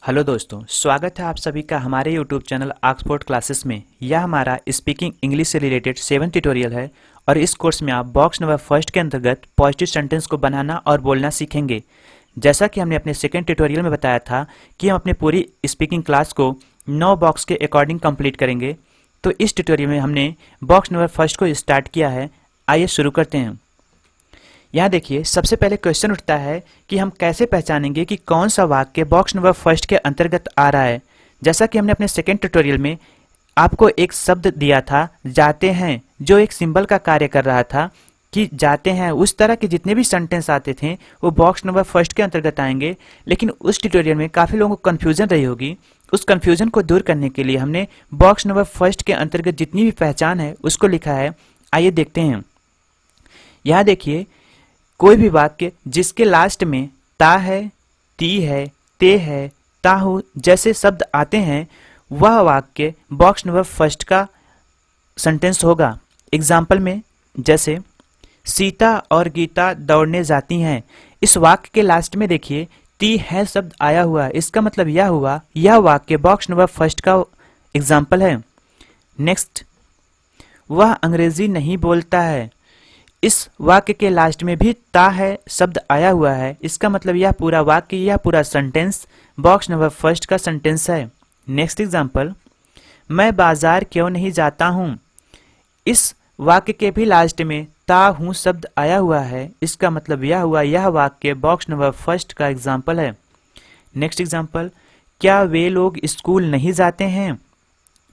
Hello दोस्तों, स्वागत है आप सभी का हमारे यूट्यूब चैनल ऑक्सफोर्ड क्लासेस में। यह हमारा स्पीकिंग इंग्लिश से रिलेटेड 7 ट्यूटोरियल है और इस कोर्स में आप बॉक्स नंबर फर्स्ट के अंतर्गत पॉजिटिव सेंटेंस को बनाना और बोलना सीखेंगे। जैसा कि हमने अपने सेकेंड ट्यूटोरियल में बताया था कि हम अपने पूरी स्पीकिंग क्लास को 9 बॉक्स के अकॉर्डिंग कंप्लीट करेंगे, तो इस ट्यूटोरियल में हमने बॉक्स नंबर फर्स्ट को स्टार्ट किया है। आइए शुरू करते हैं। यहाँ देखिए, सबसे पहले क्वेश्चन उठता है कि हम कैसे पहचानेंगे कि कौन सा वाक्य बॉक्स नंबर फर्स्ट के अंतर्गत आ रहा है। जैसा कि हमने अपने सेकेंड ट्यूटोरियल में आपको एक शब्द दिया था, जाते हैं, जो एक सिंबल का कार्य कर रहा था कि जाते हैं। उस तरह के जितने भी सेंटेंस आते थे वो बॉक्स नंबर फर्स्ट के अंतर्गत आएंगे। लेकिन उस ट्यूटोरियल में काफ़ी लोगों को कन्फ्यूजन रही होगी। उस कन्फ्यूजन को दूर करने के लिए हमने बॉक्स नंबर फर्स्ट के अंतर्गत जितनी भी पहचान है उसको लिखा है। आइए देखते हैं। यहाँ देखिए, कोई भी वाक्य जिसके लास्ट में ता है, ती है, ते है, ताहू जैसे शब्द आते हैं वह वाक्य बॉक्स नंबर फर्स्ट का सेंटेंस होगा। एग्जाम्पल में जैसे सीता और गीता दौड़ने जाती हैं, इस वाक्य के लास्ट में देखिए ती है शब्द आया हुआ है। इसका मतलब यह हुआ यह वाक्य बॉक्स नंबर फर्स्ट का एग्जाम्पल है। नेक्स्ट, वह अंग्रेजी नहीं बोलता है, इस वाक्य के लास्ट में भी ता है शब्द आया हुआ है। इसका मतलब यह पूरा वाक्य, यह पूरा सेंटेंस बॉक्स नंबर फर्स्ट का सेंटेंस है। नेक्स्ट एग्जाम्पल, मैं बाजार क्यों नहीं जाता हूँ, इस वाक्य के भी लास्ट में ता हूँ शब्द आया हुआ है। इसका मतलब यह हुआ यह वाक्य बॉक्स नंबर फर्स्ट का एग्जाम्पल है। नेक्स्ट एग्जाम्पल, क्या वे लोग स्कूल नहीं जाते हैं,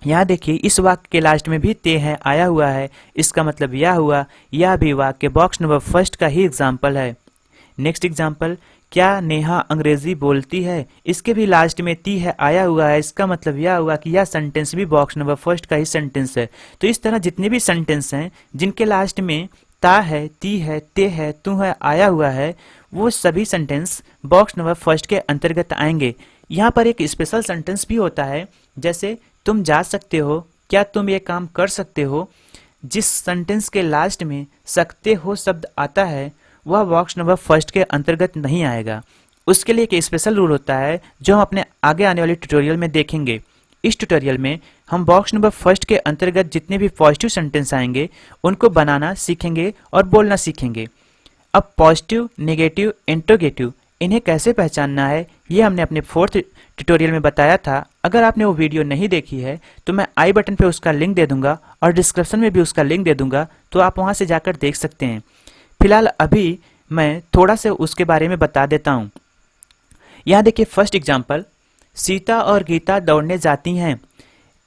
यहाँ देखिए इस वाक्य के लास्ट में भी ते है आया हुआ है। इसका मतलब यह हुआ यह भी वाक्य बॉक्स नंबर फर्स्ट का ही एग्जाम्पल है। नेक्स्ट एग्जाम्पल, क्या नेहा अंग्रेजी बोलती है, इसके भी लास्ट में ती है आया हुआ है। इसका मतलब यह हुआ कि यह सेंटेंस भी बॉक्स नंबर फर्स्ट का ही सेंटेंस है। तो इस तरह जितने भी सेंटेंस हैं जिनके लास्ट में ता है, ती है, ते है, तू है आया हुआ है, वो सभी सेंटेंस बॉक्स नंबर फर्स्ट के अंतर्गत आएंगे। यहाँ पर एक स्पेशल सेंटेंस भी होता है, जैसे तुम जा सकते हो, क्या तुम ये काम कर सकते हो। जिस सेंटेंस के लास्ट में सकते हो शब्द आता है वह बॉक्स नंबर फर्स्ट के अंतर्गत नहीं आएगा। उसके लिए एक स्पेशल रूल होता है जो हम अपने आगे आने वाले ट्यूटोरियल में देखेंगे। इस ट्यूटोरियल में हम बॉक्स नंबर फर्स्ट के अंतर्गत जितने भी पॉजिटिव सेंटेंस आएंगे उनको बनाना सीखेंगे और बोलना सीखेंगे। अब पॉजिटिव, नेगेटिव, इंट्रोगेटिव इन्हें कैसे पहचानना है ये हमने अपने फोर्थ ट्यूटोरियल में बताया था। अगर आपने वो वीडियो नहीं देखी है तो मैं आई बटन पे उसका लिंक दे दूंगा और डिस्क्रिप्शन में भी उसका लिंक दे दूंगा, तो आप वहां से जाकर देख सकते हैं। फिलहाल अभी मैं थोड़ा सा उसके बारे में बता देता हूँ। यहाँ देखिए फर्स्ट एग्जाम्पल, सीता और गीता दौड़ने जाती हैं।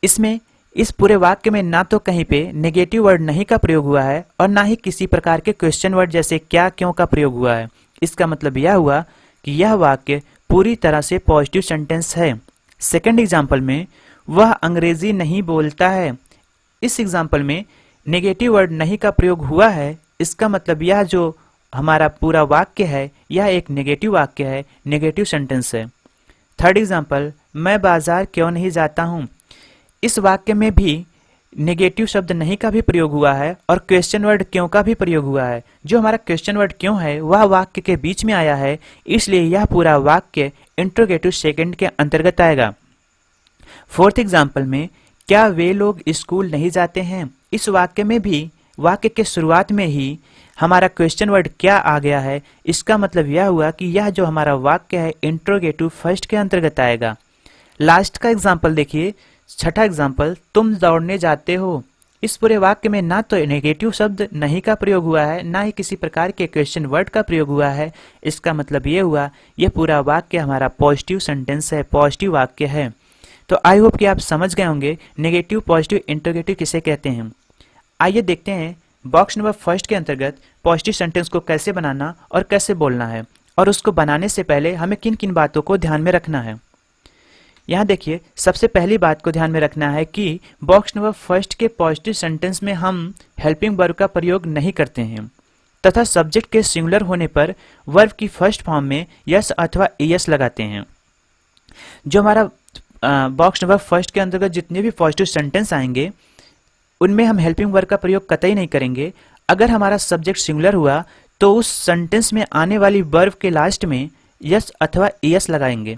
इसमें इस पूरे वाक्य में ना तो कहीं पे नेगेटिव वर्ड नहीं का प्रयोग हुआ है और ना ही किसी प्रकार के क्वेश्चन वर्ड जैसे क्या, क्यों का प्रयोग हुआ है। इसका मतलब यह हुआ कि यह वाक्य पूरी तरह से पॉजिटिव सेंटेंस है। सेकंड एग्जाम्पल में वह अंग्रेजी नहीं बोलता है, इस एग्जाम्पल में नेगेटिव वर्ड नहीं का प्रयोग हुआ है। इसका मतलब यह जो हमारा पूरा वाक्य है यह एक नेगेटिव वाक्य है, नेगेटिव सेंटेंस है। थर्ड एग्जाम्पल, मैं बाजार क्यों नहीं जाता हूँ, इस वाक्य में भी नेगेटिव शब्द नहीं का भी प्रयोग हुआ है और क्वेश्चन वर्ड क्यों का भी प्रयोग हुआ है। जो हमारा क्वेश्चन वर्ड क्यों है वह वाक्य के बीच में आया है, इसलिए यह पूरा वाक्य इंट्रोगेटिव सेकंड के अंतर्गत आएगा। फोर्थ एग्जाम्पल में क्या वे लोग स्कूल नहीं जाते हैं, इस वाक्य में भी वाक्य के शुरुआत में ही हमारा क्वेश्चन वर्ड क्या आ गया है। इसका मतलब यह हुआ कि यह जो हमारा वाक्य है इंट्रोगेटिव फर्स्ट के अंतर्गत आएगा। लास्ट का एग्जाम्पल देखिए, छठा एग्जाम्पल, तुम दौड़ने जाते हो, इस पूरे वाक्य में ना तो नेगेटिव शब्द नहीं का प्रयोग हुआ है ना ही किसी प्रकार के क्वेश्चन वर्ड का प्रयोग हुआ है। इसका मतलब ये हुआ ये पूरा वाक्य हमारा पॉजिटिव सेंटेंस है, पॉजिटिव वाक्य है। तो आई होप कि आप समझ गए होंगे नेगेटिव, पॉजिटिव, इंट्रोगेटिव किसे कहते हैं। आइए देखते हैं बॉक्स नंबर फर्स्ट के अंतर्गत पॉजिटिव सेंटेंस को कैसे बनाना और कैसे बोलना है, और उसको बनाने से पहले हमें किन किन बातों को ध्यान में रखना है। यहाँ देखिए, सबसे पहली बात को ध्यान में रखना है कि बॉक्स नंबर फर्स्ट के पॉजिटिव सेंटेंस में हम हेल्पिंग वर्ब का प्रयोग नहीं करते हैं तथा सब्जेक्ट के सिंगुलर होने पर वर्ब की फर्स्ट फॉर्म में यस अथवा एस लगाते हैं। जो हमारा बॉक्स नंबर फर्स्ट के अंतर्गत जितने भी पॉजिटिव सेंटेंस आएंगे उनमें हम हेल्पिंग वर्ब का प्रयोग कतई नहीं करेंगे। अगर हमारा सब्जेक्ट सिंगुलर हुआ तो उस सेंटेंस में आने वाली वर्ब के लास्ट में यस अथवा एस लगाएंगे।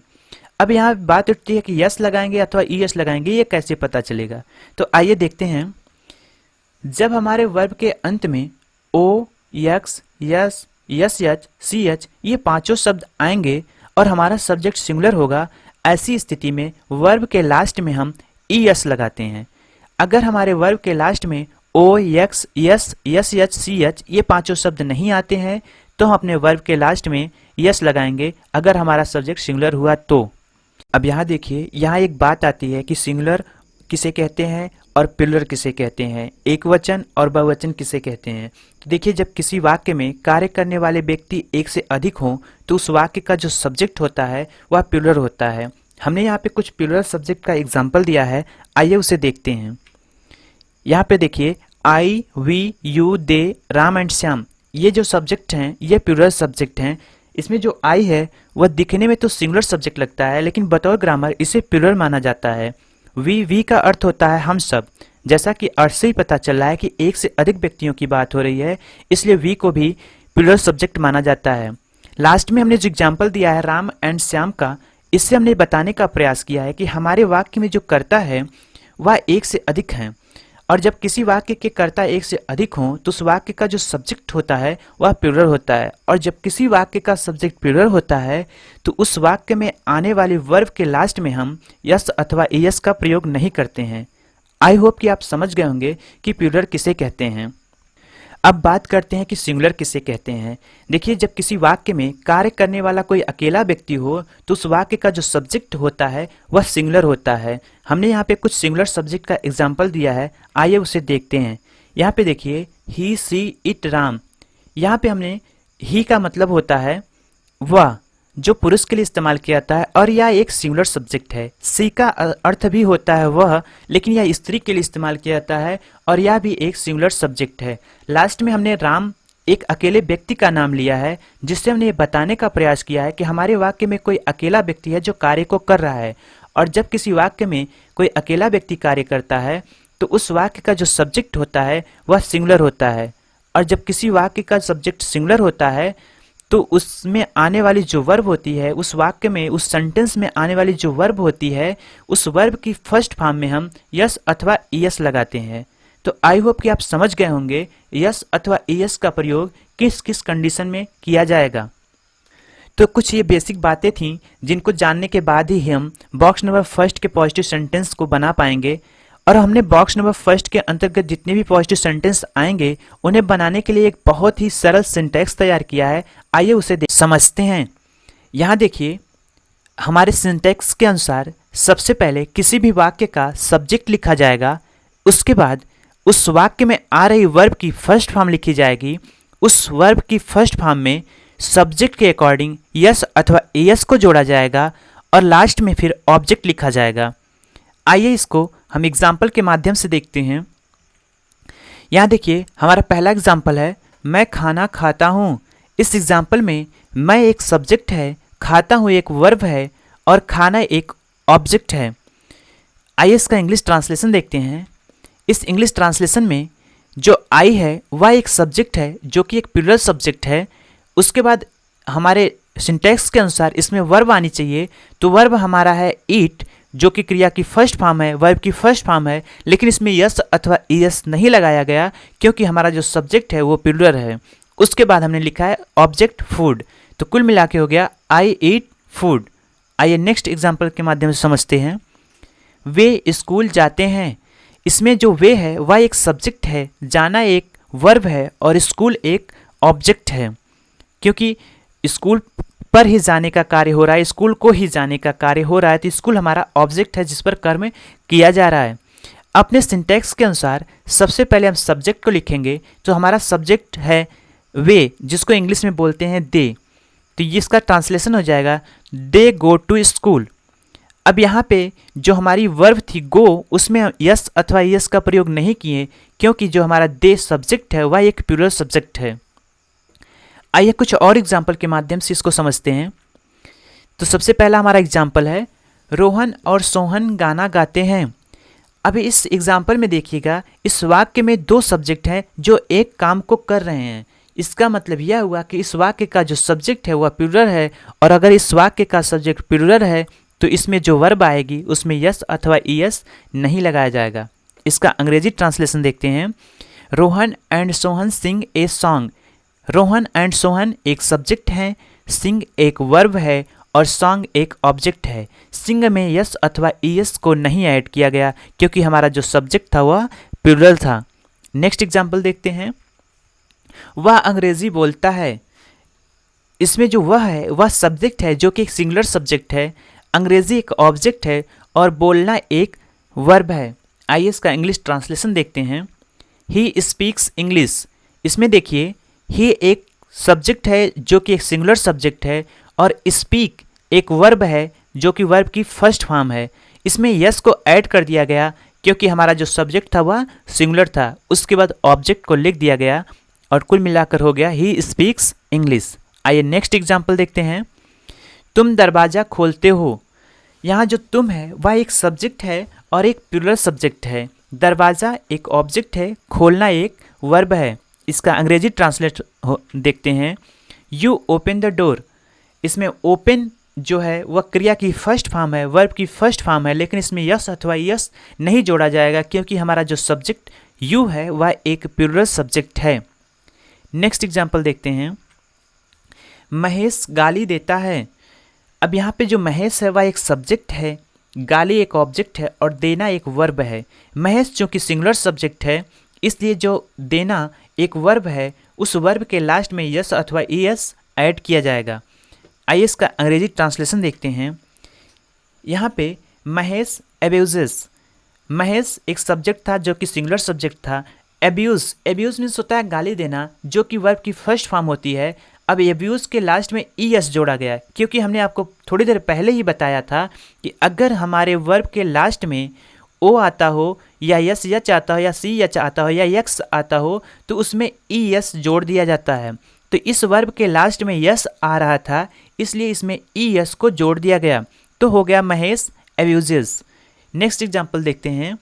अब यहाँ बात उठती है कि यस लगाएंगे अथवा ईएस लगाएंगे, ये कैसे पता चलेगा। तो आइए देखते हैं। जब हमारे वर्ब के अंत में O, X, S, S H, C H ये पांचों शब्द आएंगे और हमारा सब्जेक्ट सिंगुलर होगा, ऐसी स्थिति में वर्ब के लास्ट में हम ईएस लगाते हैं। अगर हमारे वर्ब के लास्ट में O, X, S, S H, C H ये पांचों शब्द नहीं आते हैं तो हम अपने वर्ब के लास्ट में यस लगाएंगे अगर हमारा सब्जेक्ट सिंगुलर हुआ तो। अब यहाँ देखिए, यहाँ एक बात आती है कि सिंगुलर किसे कहते हैं और प्लूरल किसे कहते हैं, एक वचन और बहुवचन किसे कहते हैं। तो देखिए, जब किसी वाक्य में कार्य करने वाले व्यक्ति एक से अधिक हों तो उस वाक्य का जो सब्जेक्ट होता है वह प्लूरल होता है। हमने यहाँ पे कुछ प्लूरल सब्जेक्ट का एग्जाम्पल दिया है, आइए उसे देखते हैं। यहाँ पे देखिए, I, we, you, they, Ram and Shyam ये जो सब्जेक्ट हैं ये प्लूरल सब्जेक्ट हैं। इसमें जो आई है वह दिखने में तो सिंगुलर सब्जेक्ट लगता है, लेकिन बतौर ग्रामर इसे प्लूरल माना जाता है। वी का अर्थ होता है हम सब, जैसा कि अर्थ से ही पता चल रहा है कि एक से अधिक व्यक्तियों की बात हो रही है, इसलिए वी को भी प्लूरल सब्जेक्ट माना जाता है। लास्ट में हमने जो एग्जाम्पल दिया है राम एंड श्याम का, इससे हमने बताने का प्रयास किया है कि हमारे वाक्य में जो कर्ता है वह एक से अधिक हैं, और जब किसी वाक्य के कर्ता एक से अधिक हों तो उस वाक्य का जो सब्जेक्ट होता है वह प्लूरल होता है, और जब किसी वाक्य का सब्जेक्ट प्लूरल होता है तो उस वाक्य में आने वाले वर्ब के लास्ट में हम यस अथवा एस का प्रयोग नहीं करते हैं। आई होप कि आप समझ गए होंगे कि प्लूरल किसे कहते हैं। अब बात करते हैं कि सिंगुलर किसे कहते हैं। देखिए, जब किसी वाक्य में कार्य करने वाला कोई अकेला व्यक्ति हो तो उस वाक्य का जो सब्जेक्ट होता है वह सिंगुलर होता है। हमने यहाँ पे कुछ सिंगुलर सब्जेक्ट का एग्जाम्पल दिया है, आइए उसे देखते हैं। यहाँ पे देखिए, ही, सी, इट, राम। यहाँ पे हमने ही का मतलब होता है वह, जो पुरुष के लिए इस्तेमाल किया जाता है, और यह एक सिंगुलर सब्जेक्ट है। सी का अर्थ भी होता है वह, लेकिन यह स्त्री के लिए इस्तेमाल किया जाता है और यह भी एक सिंगुलर सब्जेक्ट है। लास्ट में हमने राम एक अकेले व्यक्ति का नाम लिया है, जिससे हमने ये बताने का प्रयास किया है कि हमारे वाक्य में कोई अकेला व्यक्ति है जो कार्य को कर रहा है, और जब किसी वाक्य में कोई अकेला व्यक्ति कार्य करता है तो उस वाक्य का जो सब्जेक्ट होता है वह सिंगुलर होता है, और जब किसी वाक्य का सब्जेक्ट सिंगुलर होता है तो उसमें आने वाली जो वर्ब होती है, उस वाक्य में, उस सेंटेंस में आने वाली जो वर्ब होती है, उस वर्ब की फर्स्ट फॉर्म में हम यस अथवा ईएस लगाते हैं। तो आई होप कि आप समझ गए होंगे यस अथवा ईएस का प्रयोग किस किस कंडीशन में किया जाएगा। तो कुछ ये बेसिक बातें थीं जिनको जानने के बाद ही हम बॉक्स नंबर फर्स्ट के पॉजिटिव सेंटेंस को बना पाएंगे, और हमने बॉक्स नंबर फर्स्ट के अंतर्गत जितने भी पॉजिटिव सेंटेंस आएंगे उन्हें बनाने के लिए एक बहुत ही सरल सिंटैक्स तैयार किया है, आइए उसे समझते हैं। यहाँ देखिए, हमारे सिंटैक्स के अनुसार सबसे पहले किसी भी वाक्य का सब्जेक्ट लिखा जाएगा, उसके बाद उस वाक्य में आ रही वर्ब की फर्स्ट फॉर्म लिखी जाएगी, उस वर्ब की फर्स्ट फॉर्म में सब्जेक्ट के अकॉर्डिंग यस अथवा एस को जोड़ा जाएगा, और लास्ट में फिर ऑब्जेक्ट लिखा जाएगा। आइए इसको हम एग्जाम्पल के माध्यम से देखते हैं। यहाँ देखिए, हमारा पहला एग्जाम्पल है मैं खाना खाता हूँ। इस एग्जाम्पल में मैं एक सब्जेक्ट है, खाता हूँ एक वर्ब है, और खाना एक ऑब्जेक्ट है। आइए इसका इंग्लिश ट्रांसलेशन देखते हैं। इस इंग्लिश ट्रांसलेशन में जो आई है वह एक सब्जेक्ट है जो कि एक प्लूरल सब्जेक्ट है। उसके बाद हमारे सिंटैक्स के अनुसार इसमें वर्ब आनी चाहिए, तो वर्ब हमारा है ईट, जो कि क्रिया की फर्स्ट फॉर्म है, वर्ब की फर्स्ट फॉर्म है, लेकिन इसमें यस अथवा ईएस नहीं लगाया गया क्योंकि हमारा जो सब्जेक्ट है वो प्लूरल है। उसके बाद हमने लिखा है ऑब्जेक्ट फूड, तो कुल मिला के हो गया आई ईट फूड। आइए नेक्स्ट एग्जाम्पल के माध्यम से समझते हैं। वे स्कूल जाते हैं। इसमें जो वे है वह एक सब्जेक्ट है, जाना एक वर्ब है, और स्कूल एक ऑब्जेक्ट है, क्योंकि स्कूल पर ही जाने का कार्य हो रहा है, स्कूल को ही जाने का कार्य हो रहा है, तो स्कूल हमारा ऑब्जेक्ट है जिस पर कर्म किया जा रहा है। अपने सिंटैक्स के अनुसार सबसे पहले हम सब्जेक्ट को लिखेंगे, तो हमारा सब्जेक्ट है वे, जिसको इंग्लिश में बोलते हैं दे, तो इसका ट्रांसलेशन हो जाएगा दे गो टू स्कूल। अब यहाँ पे जो हमारी वर्ब थी गो, उसमें हम यस अथवा यस का प्रयोग नहीं किए क्योंकि जो हमारा दे सब्जेक्ट है वह एक प्लूरल सब्जेक्ट है। आइए कुछ और एग्जाम्पल के माध्यम से इसको समझते हैं। तो सबसे पहला हमारा एग्जाम्पल है रोहन और सोहन गाना गाते हैं। अभी इस एग्जाम्पल में देखिएगा, इस वाक्य में दो सब्जेक्ट हैं जो एक काम को कर रहे हैं। इसका मतलब यह हुआ कि इस वाक्य का जो सब्जेक्ट है वह प्लूरल है, और अगर इस वाक्य का सब्जेक्ट प्लूरल है तो इसमें जो वर्ब आएगी उसमें यस अथवा ईएस नहीं लगाया जाएगा। इसका अंग्रेजी ट्रांसलेशन देखते हैं। Rohan and Sohan sing a song. Rohan and Sohan एक सब्जेक्ट है, सिंग एक वर्ब है और सॉन्ग एक ऑब्जेक्ट है। सिंग में यस अथवा ईएस को नहीं ऐड किया गया क्योंकि हमारा जो सब्जेक्ट था वह प्लूरल था। नेक्स्ट एग्जाम्पल देखते हैं। वह अंग्रेजी बोलता है। इसमें जो वह है वह सब्जेक्ट है जो कि एक सिंगुलर सब्जेक्ट है, अंग्रेजी एक ऑब्जेक्ट है और बोलना एक वर्ब है। आइए इसका इंग्लिश ट्रांसलेशन देखते हैं। He speaks English. इसमें देखिए ही एक सब्जेक्ट है जो कि एक सिंगुलर सब्जेक्ट है और स्पीक एक वर्ब है जो कि वर्ब की फर्स्ट फॉर्म है। इसमें यस को ऐड कर दिया गया क्योंकि हमारा जो सब्जेक्ट था वह सिंगुलर था, उसके बाद ऑब्जेक्ट को लिख दिया गया और कुल मिलाकर हो गया ही स्पीक्स इंग्लिश। आइए नेक्स्ट एग्जाम्पल देखते हैं। तुम दरवाज़ा खोलते हो। यहाँ जो तुम है वह एक सब्जेक्ट है और एक प्लूरल सब्जेक्ट है। दरवाज़ा एक ऑब्जेक्ट है, खोलना एक वर्ब है। इसका अंग्रेजी ट्रांसलेट देखते हैं। You open the door. इसमें ओपन जो है वह क्रिया की फर्स्ट फॉर्म है, वर्ब की फर्स्ट फॉर्म है, लेकिन इसमें यस अथवा यस नहीं जोड़ा जाएगा क्योंकि हमारा जो सब्जेक्ट यू है वह एक प्लूरल सब्जेक्ट है। नेक्स्ट एग्जाम्पल देखते हैं। महेश गाली देता है। अब यहाँ पे जो महेश है वह एक सब्जेक्ट है, गाली एक ऑब्जेक्ट है और देना एक वर्ब है। महेश जो कि सिंगुलर सब्जेक्ट है इसलिए जो देना एक वर्ब है, उस वर्ब के लास्ट में यस अथवा ईएस ऐड किया जाएगा। आइए इसका अंग्रेजी ट्रांसलेशन देखते हैं। यहाँ पे महेश एब्यूजेस। महेश एक सब्जेक्ट था जो कि सिंगुलर सब्जेक्ट था। एब्यूज़ मीन्स होता है गाली देना जो कि वर्ब की फर्स्ट फॉर्म होती है। अब एब्यूज़ के लास्ट में ईएस जोड़ा गया है क्योंकि हमने आपको थोड़ी देर पहले ही बताया था कि अगर हमारे वर्ब के लास्ट में ओ आता हो या यस यच आता हो या सी यच आता हो या यक्स आता हो तो उसमें ईएस जोड़ दिया जाता है। तो इस वर्ब के लास्ट में यस आ रहा था इसलिए इसमें ईएस को जोड़ दिया गया, तो हो गया महेश एब्यूजेस। नेक्स्ट एग्जाम्पल देखते हैं।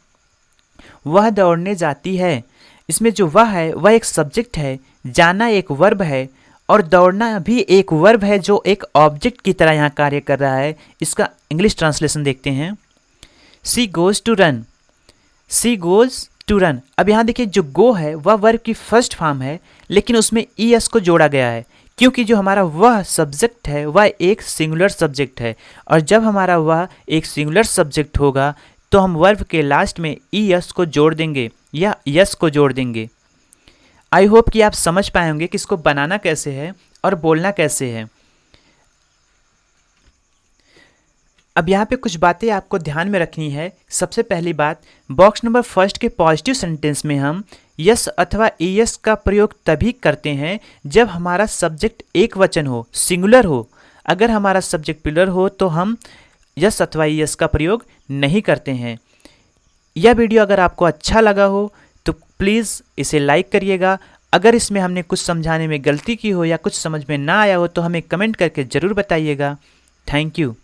वह दौड़ने जाती है। इसमें जो वह है वह एक सब्जेक्ट है, जाना एक वर्ब है और दौड़ना भी एक वर्ब है जो एक ऑब्जेक्ट की तरह यहाँ कार्य कर रहा है। इसका इंग्लिश ट्रांसलेशन देखते हैं। She goes to run. She goes to run. अब यहाँ देखिए जो गो है वह वर्ब की फर्स्ट फॉर्म है लेकिन उसमें ईएस को जोड़ा गया है क्योंकि जो हमारा वह सब्जेक्ट है वह एक सिंगुलर सब्जेक्ट है और जब हमारा वह एक सिंगुलर सब्जेक्ट होगा तो हम वर्ब के लास्ट में ईएस को जोड़ देंगे या यस को जोड़ देंगे। आई होप कि आप समझ पाए होंगे कि इसको बनाना कैसे है और बोलना कैसे है। अब यहाँ पे कुछ बातें आपको ध्यान में रखनी है। सबसे पहली बात, बॉक्स नंबर फर्स्ट के पॉजिटिव सेंटेंस में हम यस अथवा ईएस का प्रयोग तभी करते हैं जब हमारा सब्जेक्ट एक वचन हो, सिंगुलर हो। अगर हमारा सब्जेक्ट प्लूरल हो तो हम यस अथवा ईएस का प्रयोग नहीं करते हैं। यह वीडियो अगर आपको अच्छा लगा हो तो प्लीज़ इसे लाइक करिएगा। अगर इसमें हमने कुछ समझाने में गलती की हो या कुछ समझ में ना आया हो तो हमें कमेंट करके ज़रूर बताइएगा। Thank you.